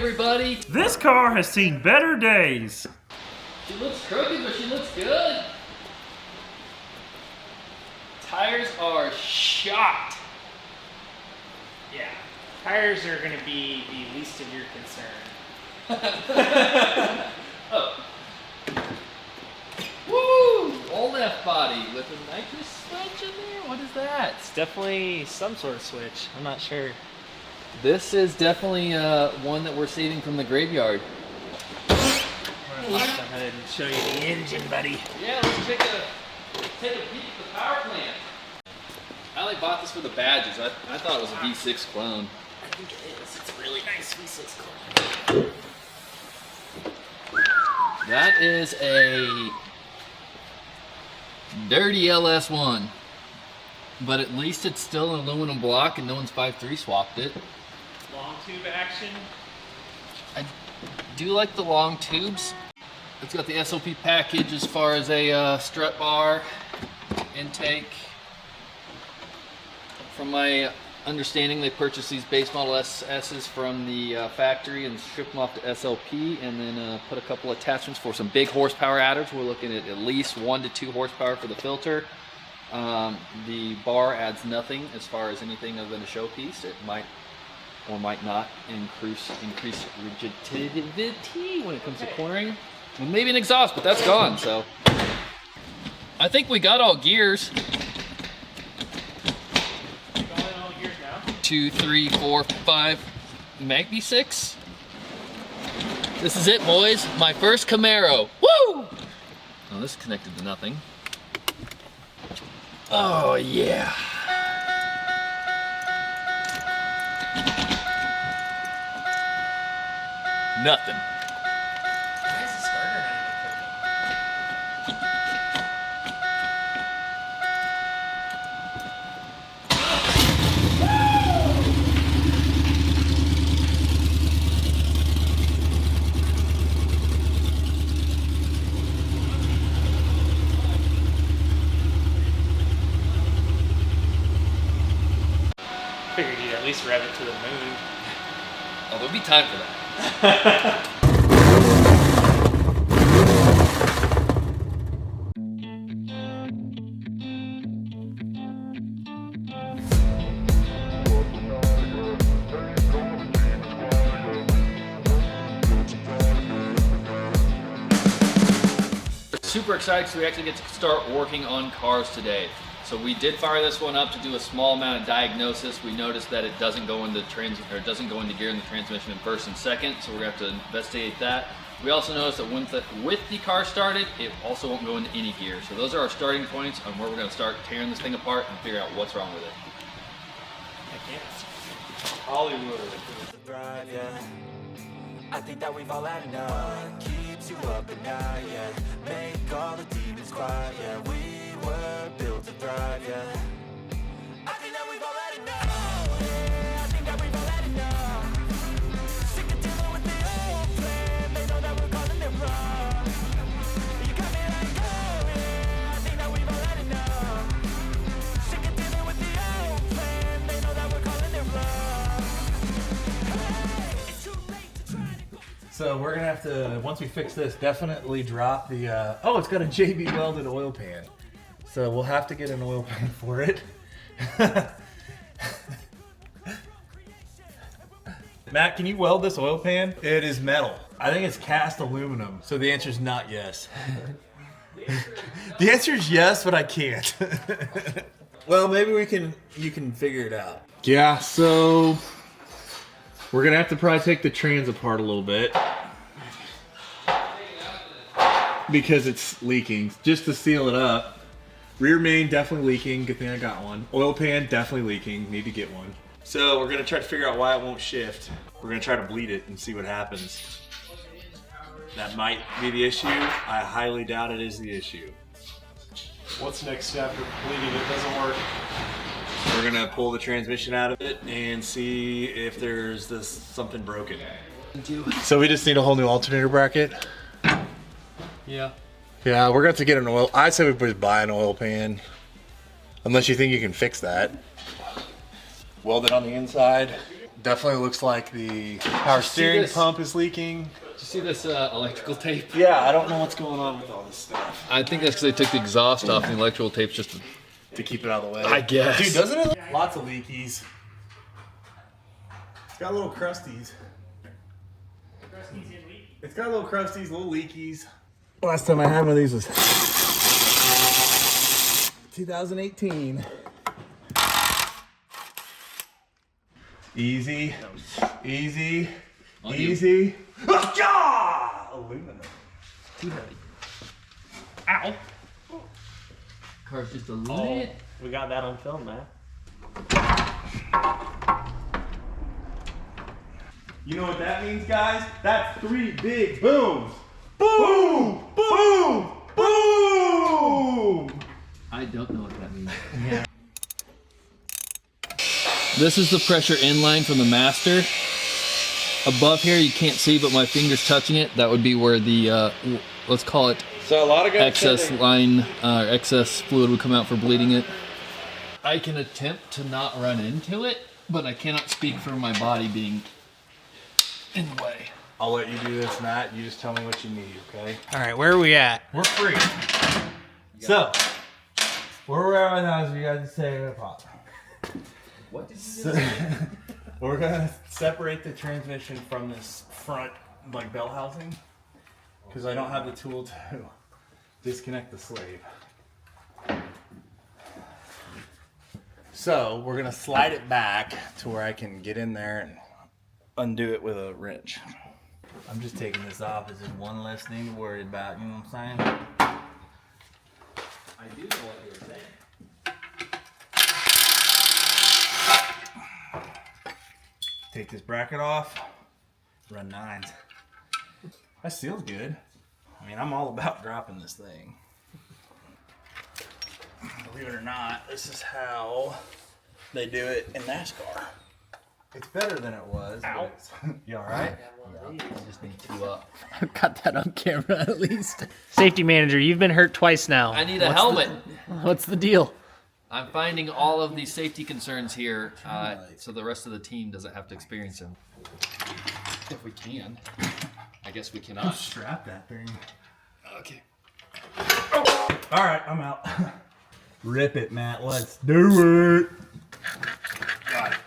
everybody. This car has seen better days. She looks crooked, but she looks good. Tires are shot. Yeah, tires are going to be the least of your concern. Oh. Woo! Old F body with a nitrous switch in there. What is that? It's definitely some sort of switch. I'm not sure. This is definitely one that we're saving from the graveyard. I'm gonna go ahead and show you the engine, buddy. Yeah, let's take a peek at the power plant. I only bought this for the badges. I thought it was a V6 clone. I think it is. It's a really nice V6 clone. That is a dirty LS1, but at least it's still an aluminum block and no one's 5.3 swapped it. Long tube action. I do like the long tubes. It's got the SOP package as far as a strut bar, intake. From my understanding, they purchased these base model SS's from the factory and stripped them off to SLP, and then put a couple attachments for some big horsepower adders. We're looking at least 1 to 2 horsepower for the filter. The bar adds nothing as far as anything other than a showpiece. It might or might not increase rigidity when it comes to cornering. Well, maybe an exhaust, but that's gone. So I think we got all gears. 2, 3, 4, 5, maybe 6. This is it, boys. My first Camaro. Woo! Oh, this is connected to nothing. Oh, yeah. Nothing. Why is the starter not even cooking? Figured you'd at least rev it to the moon. Oh, there'll be time for that. Super excited because we actually get to start working on cars today. So we did fire this one up to do a small amount of diagnosis. We noticed that it doesn't go into gear in the transmission in first and second, so we're gonna have to investigate that. We also noticed that with the car started, it also won't go into any gear. So those are our starting points on where we're gonna start tearing this thing apart and figure out what's wrong with it. I can't. Hollywood. Thrive, yeah. I think that we've all had enough. What keeps you up at night, yeah. Make all the demons quiet, yeah. We were built to thrive, yeah. I think that we've all had enough. Yeah, I think that we've all had enough. Sick of dealing with the old plan. They know that we're calling it wrong. You got me like, oh yeah. I think that we've all had enough. Sick of dealing with the old plan. They know that we're calling it wrong. Hey, it's too late to try to. So we're gonna have to, once we fix this, definitely drop the, oh, it's got a JB-welded oil pan. So we'll have to get an oil pan for it. Matt, can you weld this oil pan? It is metal. I think it's cast aluminum. So the answer is not yes. The answer is yes, but I can't. Well, maybe you can figure it out. Yeah, so we're gonna have to probably take the trans apart a little bit because it's leaking, just to seal it up. Rear main definitely leaking, good thing I got one. Oil pan definitely leaking, need to get one. So we're gonna try to figure out why it won't shift. We're gonna try to bleed it and see what happens. That might be the issue. I highly doubt it is the issue. What's the next step if bleeding it doesn't work? We're gonna pull the transmission out of it and see if there's something broken. So we just need a whole new alternator bracket? Yeah. Yeah, we're gonna have to get an oil. I say we just buy an oil pan. Unless you think you can fix that. Weld it on the inside. Definitely looks like the power steering this? pump is leaking. Did you see this electrical tape? Yeah, I don't know what's going on with all this stuff. I think that's because they took the exhaust off the electrical tapes just To keep it out of the way. I guess. Dude, doesn't it? Lots of leakies. It's got little crusties. It's got little crusties, little leakies. Last time I had one of these was 2018. Easy, easy, easy. Aluminum. too heavy. Ow! Car's just a little. We got that on film, man. You know what that means, guys? That's 3 big booms. Boom! Boom! Boom! I don't know what that means. Yeah. This is the pressure inline from the master. Above here, you can't see, but my finger's touching it. That would be where the, let's call it So a lot of guys excess line, excess fluid would come out for bleeding it. I can attempt to not run into it, but I cannot speak for my body being in the way. I'll let you do this, Matt. You just tell me what you need, okay? All right, where are we at? We're free. So, where we're at right now is you guys say a pop. What did you say? We're gonna separate the transmission from this front, like, bell housing, because I don't have the tool to disconnect the slave. So we're gonna slide it back to where I can get in there and undo it with a wrench. I'm just taking this off as just one less thing to worry about, you know what I'm saying? I do know what you were saying. Take this bracket off, run 9s. That feels good. I mean, I'm all about dropping this thing. Believe it or not, this is how they do it in NASCAR. It's better than it was. Ow. You alright? I just need to I've got that on camera at least. Safety manager, you've been hurt twice now. I need a helmet. What's the deal? I'm finding all of these safety concerns here, so the rest of the team doesn't have to experience them. If we can. I guess we cannot. Strap that thing. Okay. Alright, I'm out. Rip it, Matt. Let's do it. Got it.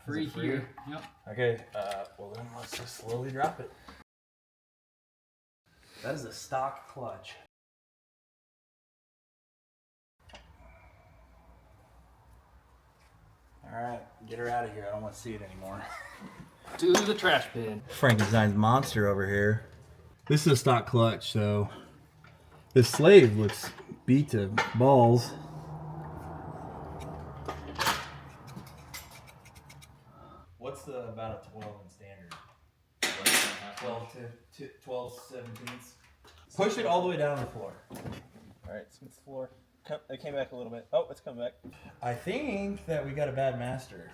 Free here. Yep. Okay, well then let's just slowly drop it. That is a stock clutch. Alright, get her out of here. I don't want to see it anymore. To the trash bin. Frankenstein's monster over here. This is a stock clutch, so this slave looks beat to balls. What's the about a 12 in standard? 12 17ths. Push it all the way down the floor. Alright, smooth the floor. It came back a little bit. Oh, it's coming back. I think that we got a bad master.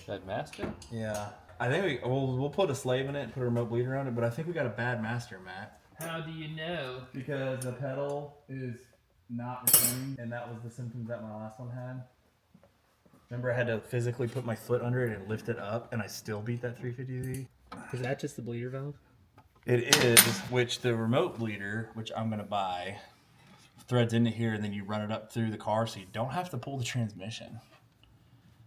That master? Yeah. I think we'll put a slave in it and put a remote bleeder on it, but I think we got a bad master, Matt. How do you know? Because the pedal is not returning, and that was the symptoms that my last one had. Remember, I had to physically put my foot under it and lift it up, and I still beat that 350Z. Is that just the bleeder valve? It is, which the remote bleeder, which I'm going to buy, threads into here, and then you run it up through the car so you don't have to pull the transmission.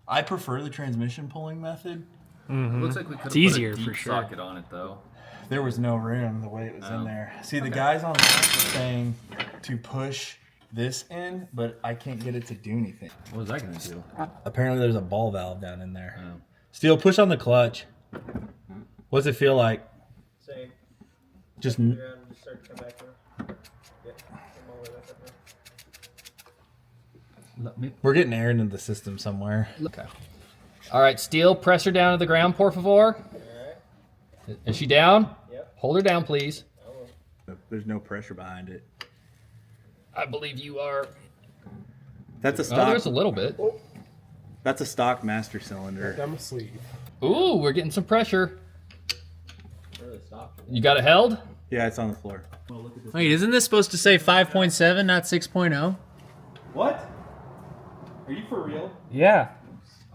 I prefer the transmission pulling method. Mm-hmm. Looks like we could have easier put a for deep sure. socket on it though. There was no room the way it was in Oh. there. See, the guys on that were saying to push this in, but I can't get it to do anything. What is that gonna do? Apparently there's a ball valve down in there. Oh. Steel, push on the clutch. What's it feel like? Same. Just Around and just start to come back there. Yeah, come all the way back up there. Let me. we're getting air into the system somewhere. Okay. All right, Steel, press her down to the ground, por favor. Is she down? Yep. Hold her down, please. There's no pressure behind it. I believe you are. That's a Oh, stock. there's a little bit. That's a stock master cylinder. I'm asleep. Ooh, we're getting some pressure. You got it held? Yeah, it's on the floor. Wait, isn't this supposed to say 5.7, not 6.0? What? Are you for real? Yeah.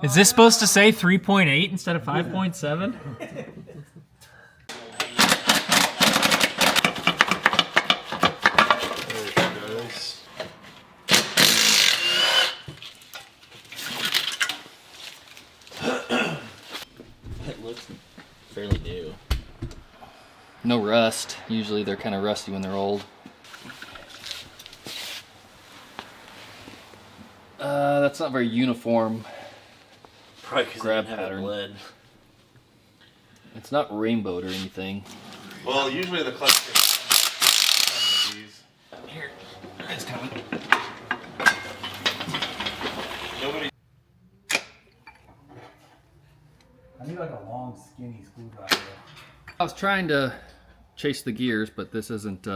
Is this supposed to say 3.8 instead of 5.7? It looks fairly new. No rust. Usually they're kind of rusty when they're old. That's not very uniform. Probably because Grab it didn't have pattern. it bled. It's not rainbowed or anything. Well, usually the clutch kits come with these. Here, it's coming. Nobody. I need like a long, skinny screwdriver. I was trying to chase the gears, but this isn't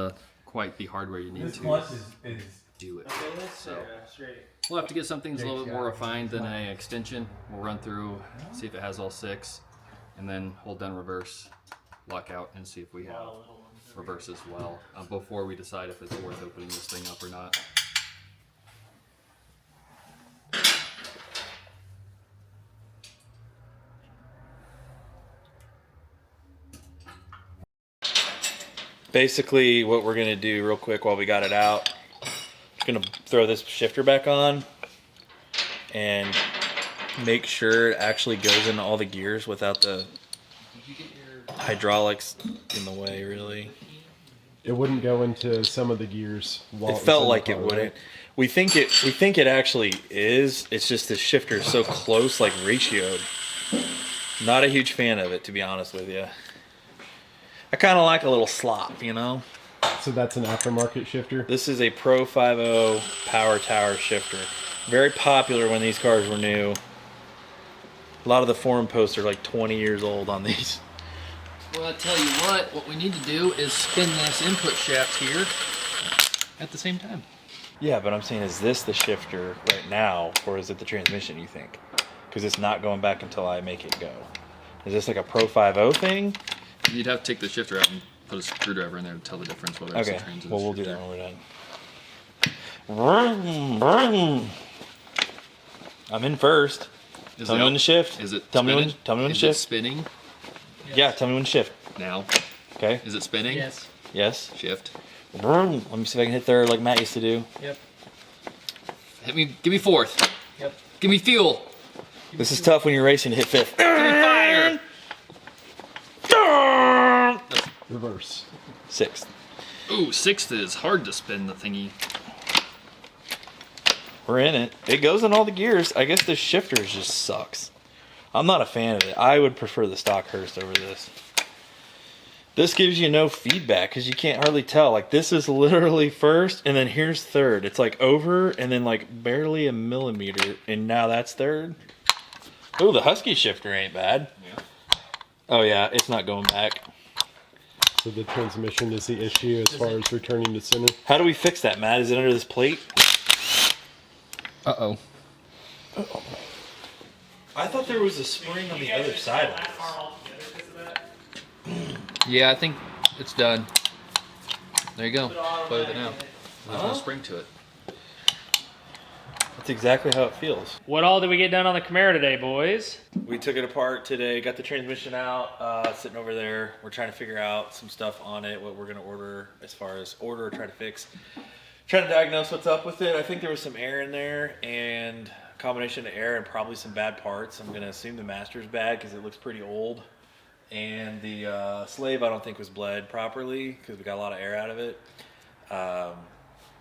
quite the hardware you need This to clutch is do it. So, straight. We'll have to get something that's a little bit more refined than an extension. We'll run through, see if it has all 6, and then hold down reverse, lock out, and see if we have reverse as well before we decide if it's worth opening this thing up or not. Basically, what we're gonna do real quick while we got it out, gonna throw this shifter back on and make sure it actually goes into all the gears without the hydraulics in the way, really. It wouldn't go into some of the gears. While It was felt in the like it car, wouldn't. right? We think it actually is. It's just the shifter is so close, like ratioed. Not a huge fan of it, to be honest with you. I kind of like a little slop, you know? So that's an aftermarket shifter. This is a Pro 50 Power Tower shifter. Very popular when these cars were new. A lot of the forum posts are like 20 years old on these. Well, I tell you what we need to do is spin this input shaft here at the same time. Yeah, but I'm saying, is this the shifter right now, or is it the transmission, you think? Because it's not going back until I make it go. Is this like a Pro 50 thing? You'd have to take the shifter out and put a screwdriver in there to tell the difference whether it's a Okay, transit well, we'll do shifter. that when we're done. I'm in first. Is Tell it me out? when to shift. Is it Tell me spinning? when. Tell me when to Is it shift. spinning Yeah, tell me when to shift. now? Okay. Is it spinning? Yes. Yes. Shift. Let me see if I can hit third like Matt used to do. Yep. Hit me. Give me fourth. Yep. Give me fuel. This is tough when you're racing to hit fifth. Give me fire. Reverse. Sixth. Ooh, sixth is hard to spin the thingy. We're in it. It goes in all the gears. I guess this shifter just sucks. I'm not a fan of it. I would prefer the stock Hurst over this. This gives you no feedback because you can't hardly tell. Like, this is literally first, and then here's third. It's like over, and then like barely a millimeter, and now that's third. Oh, the Husky shifter ain't bad. Yeah. Oh yeah, it's not going back. So the transmission is the issue as far as returning to center. How do we fix that, Matt? Is it under this plate? Uh-oh. I thought there was a spring on the other side of this. Yeah, I think it's done. There you go. Play with it now. There's no spring to it. That's exactly how it feels. What all did we get done on the Camaro today, boys? We took it apart today, got the transmission out, sitting over there. We're trying to figure out some stuff on it, what we're going to order as far as order or try to fix. Trying to diagnose what's up with it. I think there was some air in there and a combination of air and probably some bad parts. I'm going to assume the master's bad because it looks pretty old. And the slave I don't think was bled properly because we got a lot of air out of it.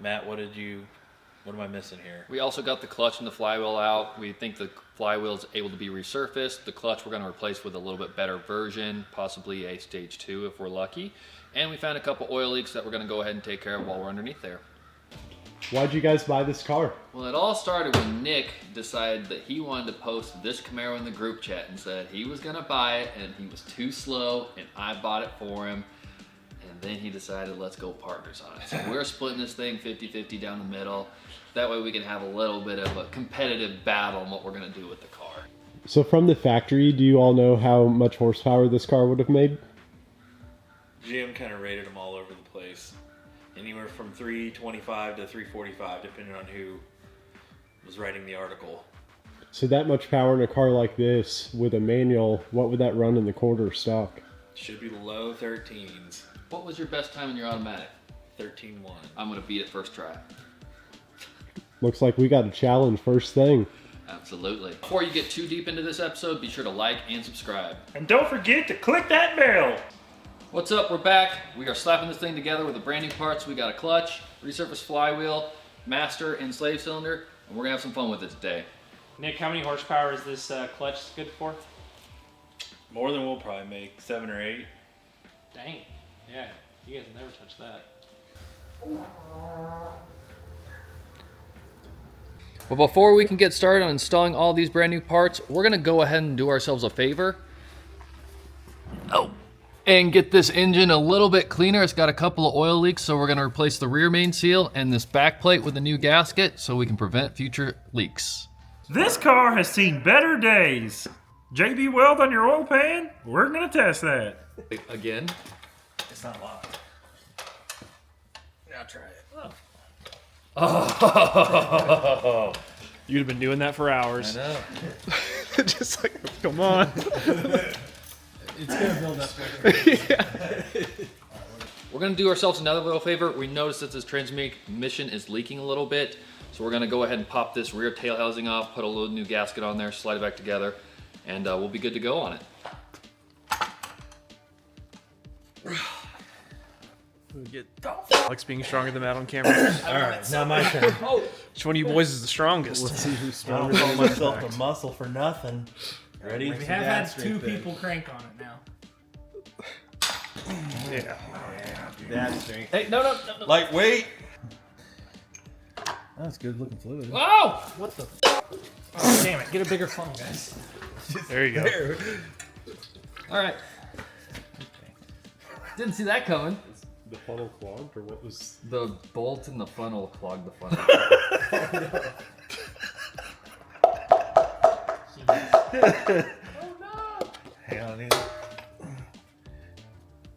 Matt, what am I missing here? We also got the clutch and the flywheel out. We think the flywheel is able to be resurfaced. The clutch we're going to replace with a little bit better version, possibly a stage 2 if we're lucky. And we found a couple oil leaks that we're going to go ahead and take care of while we're underneath there. Why'd you guys buy this car? Well, it all started when Nick decided that he wanted to post this Camaro in the group chat and said he was going to buy it and he was too slow and I bought it for him. And then he decided, let's go partners on it. So we're splitting this thing 50-50 down the middle. That way we can have a little bit of a competitive battle on what we're going to do with the car. So from the factory, do you all know how much horsepower this car would have made? Jim kind of rated them all over the place. Anywhere from 325 to 345, depending on who was writing the article. So that much power in a car like this with a manual, what would that run in the quarter stock? Should be low 13s. What was your best time in your automatic? 13.1. I'm gonna beat it first try. Looks like we got a challenge first thing. Absolutely. Before you get too deep into this episode, be sure to like and subscribe. And don't forget to click that bell. What's up? We're back. We are slapping this thing together with the brand new parts. We got a clutch, resurfaced flywheel, master and slave cylinder, and we're gonna have some fun with it today. Nick, how many horsepower is this clutch good for? More than we'll probably make, 7 or 8. Dang. Yeah, you guys never touch that. But before we can get started on installing all these brand new parts, we're gonna go ahead and do ourselves a favor. And get this engine a little bit cleaner. It's got a couple of oil leaks, so we're gonna replace the rear main seal and this back plate with a new gasket so we can prevent future leaks. This car has seen better days. JB-welded on your oil pan? We're gonna test that. Again. It's not locked. Now try it. Oh. You'd have been doing that for hours. I know. Just like, come on. It's gonna build up quicker. We're gonna do ourselves another little favor. We noticed that this transmission is leaking a little bit, so we're gonna go ahead and pop this rear tail housing off, put a little new gasket on there, slide it back together, and we'll be good to go on it. Alex being stronger than that on camera. Alright, now my turn. Which one of you boys is the strongest? Let's see who's stronger. I don't call myself a muscle for nothing. Ready? We have had 2 people crank on it now. Yeah. Dad strength. Hey, no. Lightweight. That's good looking fluid. Oh! What the? Oh, damn it. Get a bigger funnel, guys. There you go. All right. Didn't see that coming. The funnel clogged, or what was... The bolt in the funnel clogged the funnel. Hang on, dude.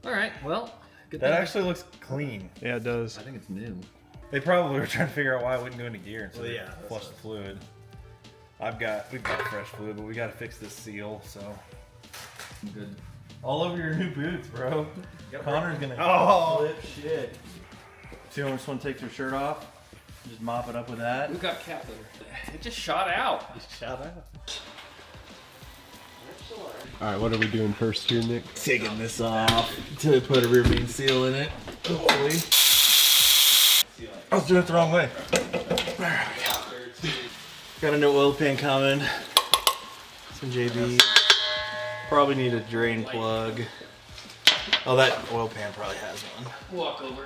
All right, well, good That thing. actually looks clean. Yeah, it does. I think it's new. They probably were trying to figure out why I wouldn't go into gear and so Well, they yeah, flush the fluid. We've got fresh fluid, but we got to fix this seal. So I'm good. all over your new boots, bro. Connor's gonna flip shit. So you just want to take their shirt off, just mop it up with that. We've got cat litter. It just shot out. Shout out. Alright, what are we doing first here, Nick? Taking this off to put a rear main seal in it. Hopefully. I was doing it the wrong way. There we go. Got a new oil pan coming. Some JB. Probably need a drain plug. Oh, that oil pan probably has one. Walk over.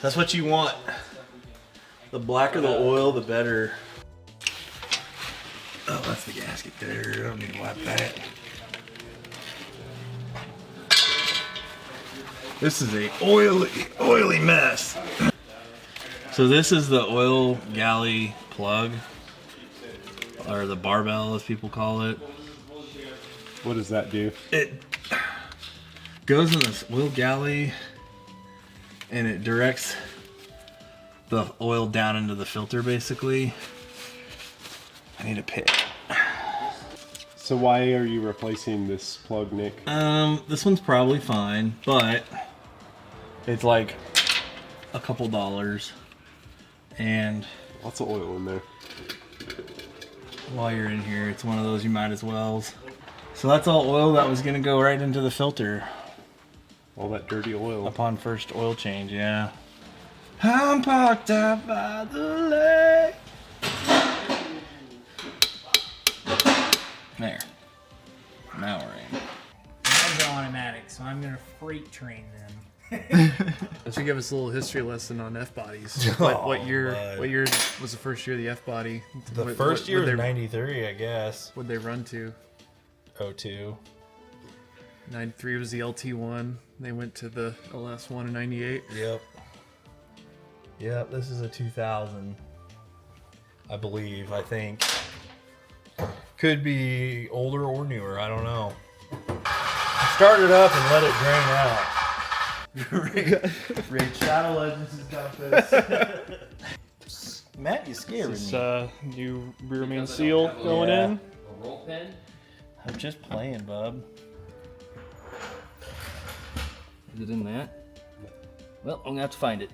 That's what you want. The blacker the oil, the better. Oh, that's the gasket there. I don't need to wipe that. This is a oily mess. So this is the oil galley plug, or the barbell as people call it. What does that do? It goes in this oil galley and it directs the oil down into the filter basically. I need a pick. So why are you replacing this plug, Nick? This one's probably fine, but it's like a couple dollars. And Lots of oil in there. while you're in here, it's one of those you might as well. So that's all oil that was gonna go right into the filter All that dirty oil. upon first oil change, yeah. I'm parked out by the lake. There. Now we're in. Mine's automatic, so I'm gonna freight train them. Let's give us a little history lesson on F bodies. Oh, What year? bud. What year was the first year of the F body? The What- first what- year what was they, 93, I guess. What'd they run to? 02. 93 was the LT1. They went to the LS1 in 98. Yep. Yep, this is a 2000. I believe, I think. Could be older or newer, I don't know. Start it up and let it drain out. Raid Shadow Legends has got this. Matt, you scared This me. new rear main Because I seal don't have going Yeah. in. A roll pin. I'm just playing, bub. Is it in that? Well, I'm gonna have to find it.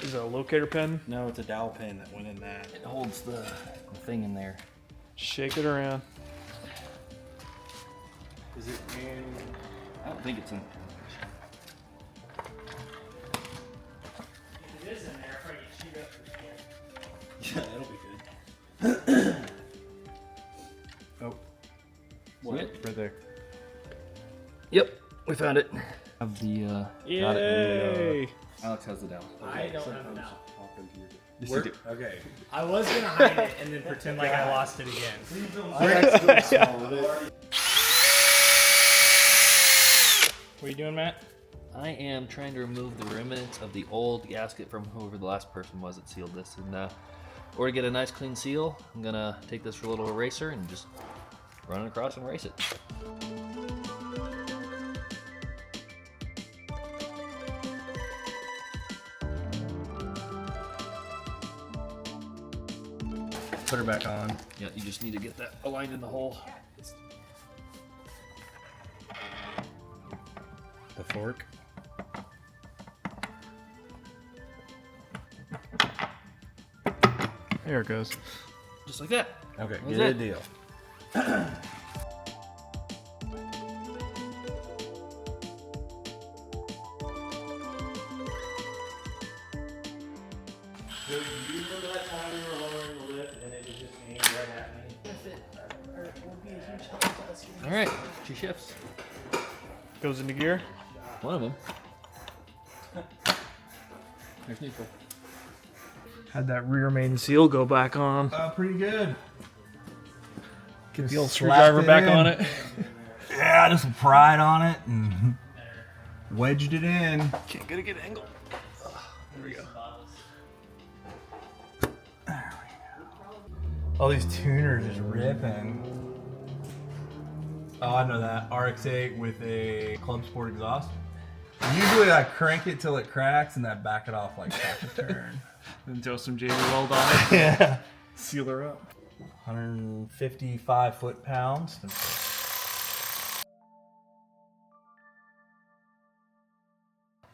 Is it a locator pin? No, it's a dowel pin that went in that. It holds the thing in there. Shake it around. Is it in? I don't think it's in. It is in there. If I get chewed up for Yeah, that'll be good. Oh. What? Right there. Yep, we found it. Have the Got it. Yay! Alex has the down. I don't have it now. We're, okay. I was gonna hide it and then pretend like I lost it again. What are you doing, Matt? I am trying to remove the remnants of the old gasket from whoever the last person was that sealed this. And or to get a nice clean seal, I'm gonna take this for a little eraser and just run it across and erase it. Put her back on. Yeah, you just need to get that aligned in the hole. The fork. There it goes. Just like that. Okay, That's good it. deal. So you remember that time we were lowering the lift and it was just aimed right at me? All right, she shifts. Goes into gear. One of them. There's neutral. Had that rear main seal go back on. Pretty good. Get the old Slapped screwdriver it back in. on it. Yeah, just pried on it and wedged it in. Can't get a good angle. There we go. All these tuners just ripping. Oh, I know that. RX-8 with a Club Sport exhaust. Usually I crank it till it cracks and then back it off like half a turn. Then throw some JB-weld on it. Yeah. Seal her up. 155 foot-pounds.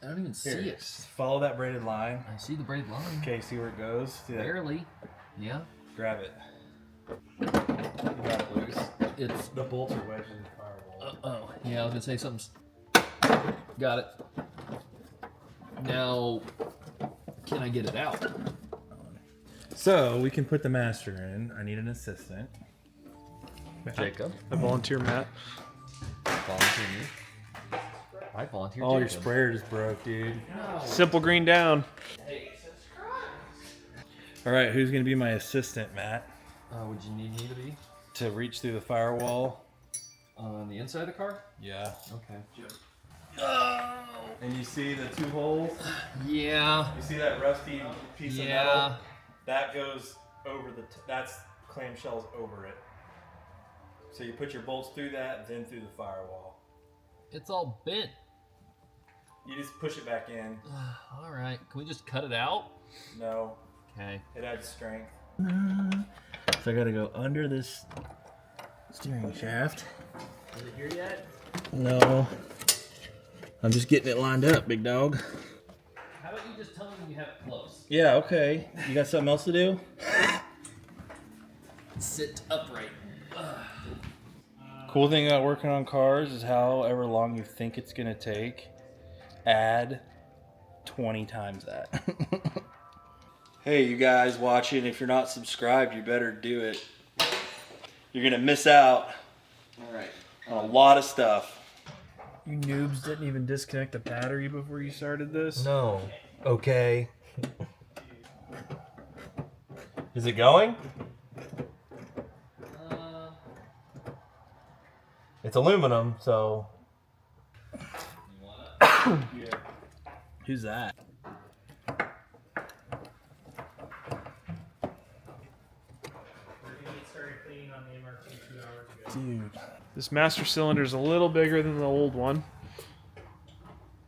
I don't even see Here, it. follow that braided line. I see the braided line. Okay, see where it goes? See that? Barely. Yeah. Grab it. You got it loose. It's. The bolts are wedged in the firewall. Oh, yeah. I was gonna say something's. Got it. Now, can I get it out? So we can put the master in. I need an assistant. Jacob. I volunteer, Matt. Volunteer me. I volunteer. Oh, your Jacob. sprayer just broke, dude. Simple green down. All right, who's gonna be my assistant, Matt? Would you need me to be To reach through the firewall. on the inside of the car? Yeah. Okay. And you see the two holes? Yeah. You see that rusty piece of Yeah. metal? That goes over the. That's clamshells over it. So you put your bolts through that, then through the firewall. It's all bent. You just push it back in. All right. Can we just cut it out? No, Okay. it adds strength. So I gotta go under this steering shaft. Is it here yet? No. I'm just getting it lined up, big dog. How about you just tell me when you have it close? Yeah, okay. You got something else to do? Sit upright. Cool thing about working on cars is however long you think it's gonna take, add 20 times that. Hey, you guys watching, if you're not subscribed, you better do it. You're gonna miss out on a lot of stuff. You noobs didn't even disconnect the battery before you started this? No. Okay. Is it going? It's aluminum, so. Who's that? Dude. This master cylinder is a little bigger than the old one.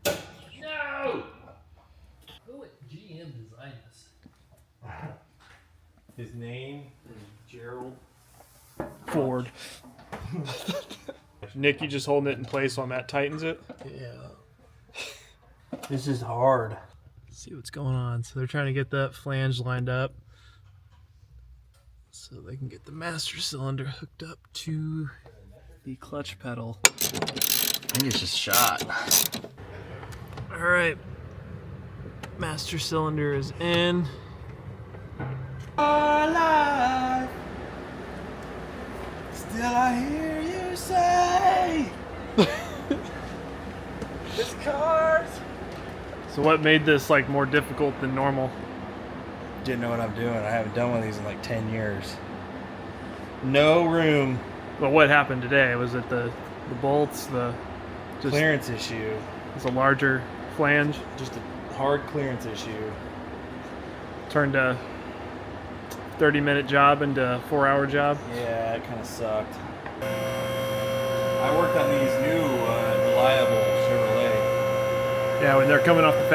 No! Who at GM designed this? His name is Gerald Ford. Nick, you just holding it in place while Matt tightens it? Yeah. This is hard. Let's see what's going on. So they're trying to get that flange lined up so they can get the master cylinder hooked up to the clutch pedal. I think it's just shot. All right. Master cylinder is in. Alive. Still I hear you say this car's. So what made this like more difficult than normal? Didn't know what I'm doing. I haven't done one of these in like 10 years. No room. Well, what happened today? Was it the bolts, just Clearance issue. it's a larger flange? Just a hard clearance issue. Turned a 30-minute job into a 4-hour job? Yeah, it kind of sucked. I worked on these new reliable Chevrolet. Yeah, when they're coming out of the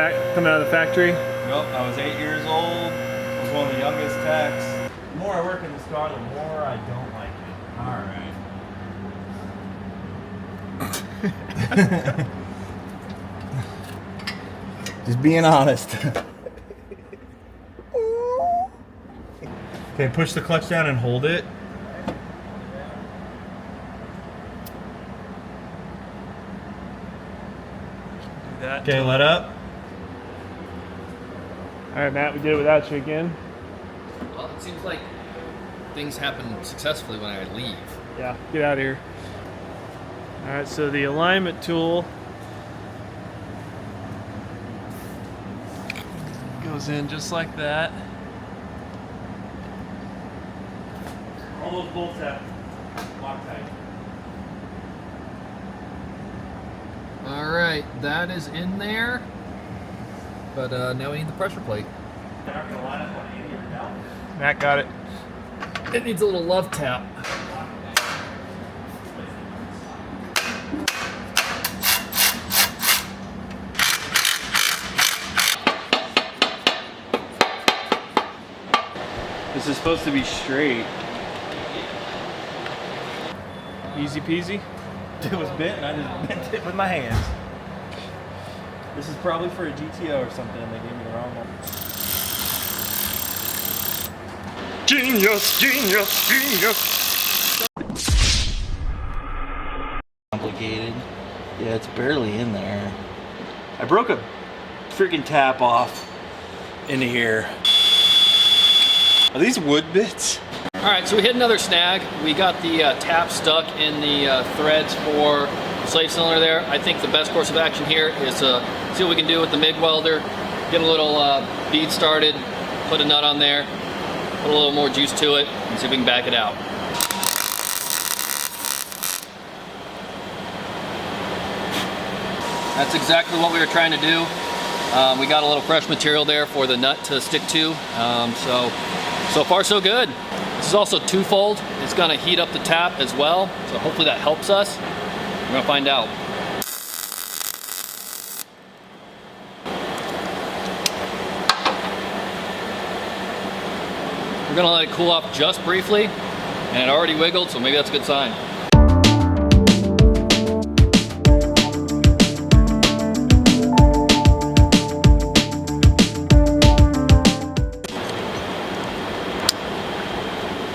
factory. Nope, I was 8 years old. I was one of the youngest techs. The more I work in this car, the more I don't like it. All right. Just being honest. Okay, push the clutch down and hold it. Do that. Okay, let up. All right, Matt, we did it without you again. Well, it seems like things happen successfully when I leave. Yeah, get out of here. All right, so the alignment tool goes in just like that. All those bolts have Loctite. All right, that is in there. But now we need the pressure plate. They're not going to line up on any of your belts. Matt got it. It needs a little love tap. This is supposed to be straight. Easy peasy. It was bent and I just bent it with my hands. This is probably for a GTO or something and they gave me the wrong one. Genius, genius, genius. Complicated. Yeah, it's barely in there. I broke a freaking tap off into here. Are these wood bits? All right, so we hit another snag. We got the tap stuck in the threads for the slave cylinder there. I think the best course of action here is see what we can do with the MIG welder, get a little bead started, put a nut on there, put a little more juice to it, and see if we can back it out. That's exactly what we were trying to do. We got a little fresh material there for the nut to stick to, so far so good. This is also twofold. It's gonna heat up the tap as well, so hopefully that helps us. We're gonna find out. We're gonna let it cool off just briefly, and it already wiggled, so maybe that's a good sign.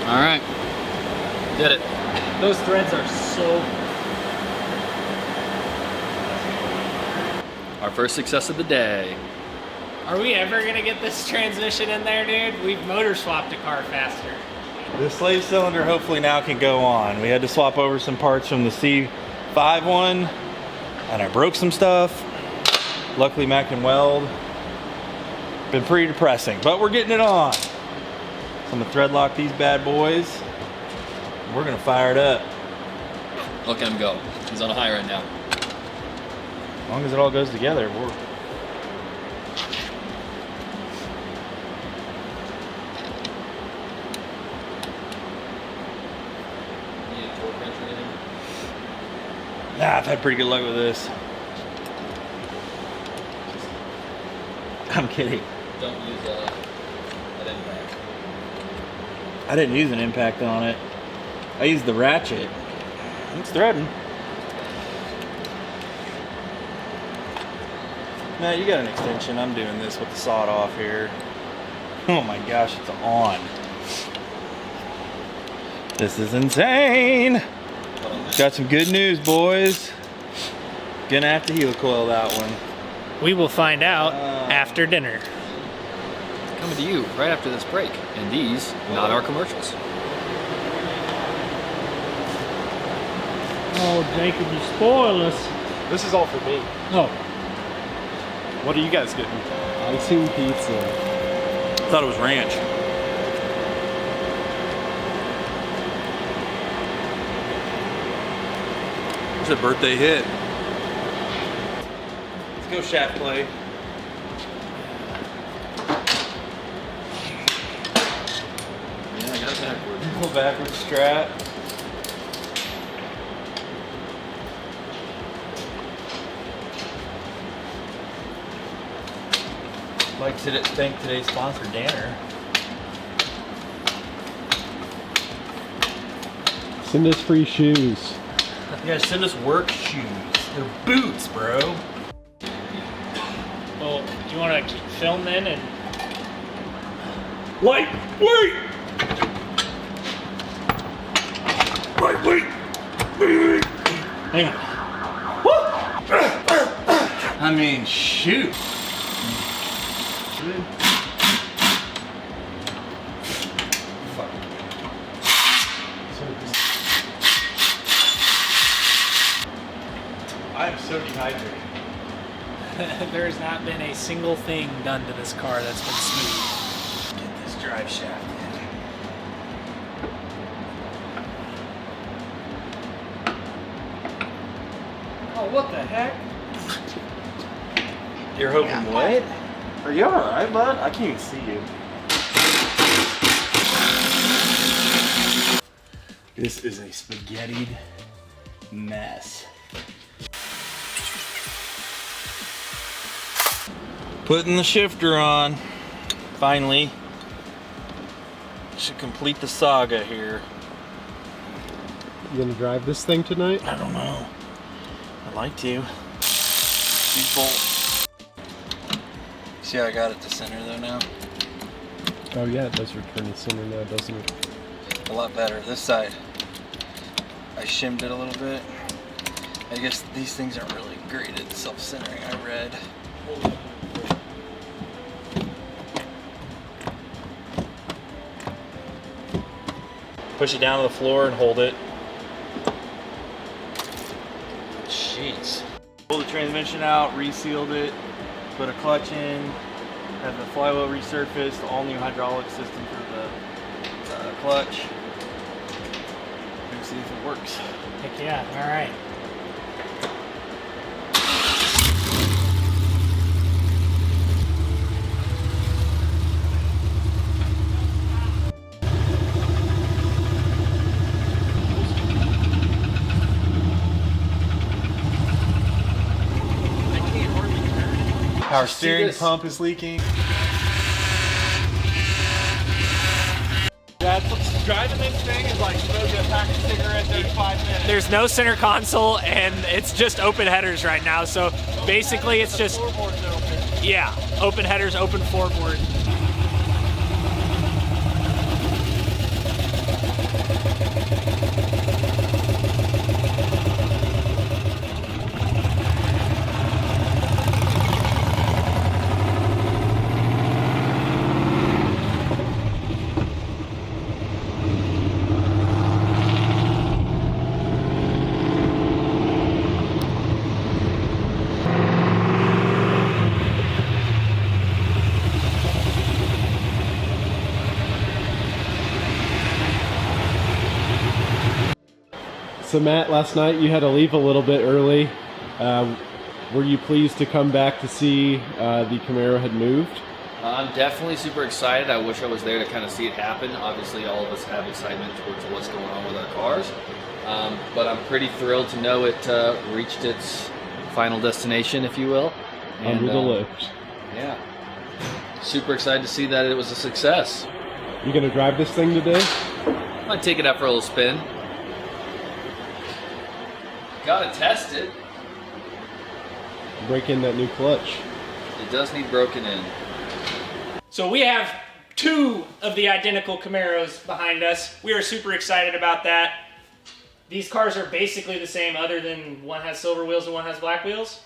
All right, did it. Those threads are so... Our first success of the day. Are we ever gonna get this transmission in there, dude? We've motor swapped a car faster. The slave cylinder hopefully now can go on. We had to swap over some parts from the C5 one, and I broke some stuff. Luckily Mac can weld. Been pretty depressing, but we're getting it on. So I'm gonna thread lock these bad boys. And we're gonna fire it up. Look at him go. He's on a high right now. As long as it all goes together, we're... Nah, I've had pretty good luck with this. I'm kidding. Don't use that impact. I didn't use an impact on it. I used the ratchet. It's threading. Matt, you got an extension. I'm doing this with the sawed off here. Oh my gosh, it's on. This is insane. Got some good news, boys. Gonna have to helicoil that one. We will find out after dinner. Coming to you right after this break. And these, not our commercials. Oh, Jacob, you spoil us. This is all for me. Oh, What are you guys getting? Icing pizza. I thought it was ranch. It's a birthday hit. Let's go shaft play. Yeah, I got it backwards. Go backwards strap. I'd like to thank today's sponsor, Danner. Send us free shoes. You guys send us work shoes. They're boots, bro. Well, do you want to keep filming and... wait! Hang on. I mean, shoot. I'm so dehydrated. There has not been a single thing done to this car that's been smooth. Get this drive shaft in. Oh, what the heck? You're hoping what? Are you alright, bud? I can't even see you. This is a spaghettied mess. Putting the shifter on. Finally. Should complete the saga here. You gonna drive this thing tonight? I don't know. I'd like to. These bolts. See how I got it to center though now? Oh yeah, it does return to center now, doesn't it? A lot better. This side, I shimmed it a little bit. I guess these things aren't really great at self-centering, I read. Push it down to the floor and hold it. Jeez. Pulled the transmission out, resealed it, put a clutch in, had the flywheel resurfaced, all new hydraulic system for the clutch. Let's see if it works. Heck yeah, alright. Our steering pump is leaking. Driving this thing is like smoking a pack of cigarettes every 5 minutes. There's no center console and it's just open headers right now. So basically it's just, yeah, open headers, open floorboard. So Matt, last night you had to leave a little bit early. Were you pleased to come back to see the Camaro had moved? I'm definitely super excited. I wish I was there to kind of see it happen. Obviously, all of us have excitement towards what's going on with our cars. But I'm pretty thrilled to know it reached its final destination, if you will. Under the lift. Yeah. Super excited to see that it was a success. You gonna drive this thing today? Might take it out for a little spin. Gotta test it. Break in that new clutch. It does need broken in. So we have 2 of the identical Camaros behind us. We are super excited about that. These cars are basically the same other than one has silver wheels and one has black wheels.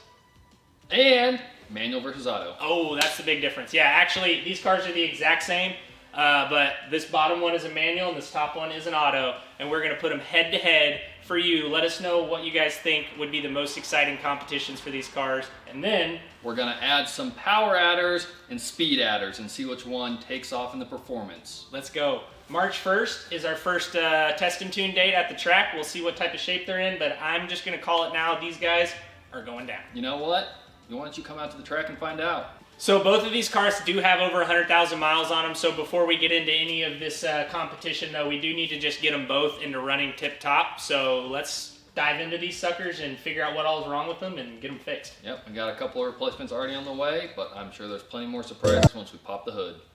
And manual versus auto. Oh, that's the big difference. Yeah, actually, these cars are the exact same, but this bottom one is a manual and this top one is an auto, and we're going to put them head to head for you. Let us know what you guys think would be the most exciting competitions for these cars, and then we're going to add some power adders and speed adders and see which one takes off in the performance. let's go. March 1st is our first test and tune date at the track. We'll see what type of shape they're in, but I'm just going to call it now. These guys are going down. You know what? Why don't you come out to the track and find out? So both of these cars do have over 100,000 miles on them, so before we get into any of this competition, though, we do need to just get them both into running tip-top. So let's dive into these suckers and figure out what all is wrong with them and get them fixed. Yep, we got a couple of replacements already on the way, but I'm sure there's plenty more surprises once we pop the hood.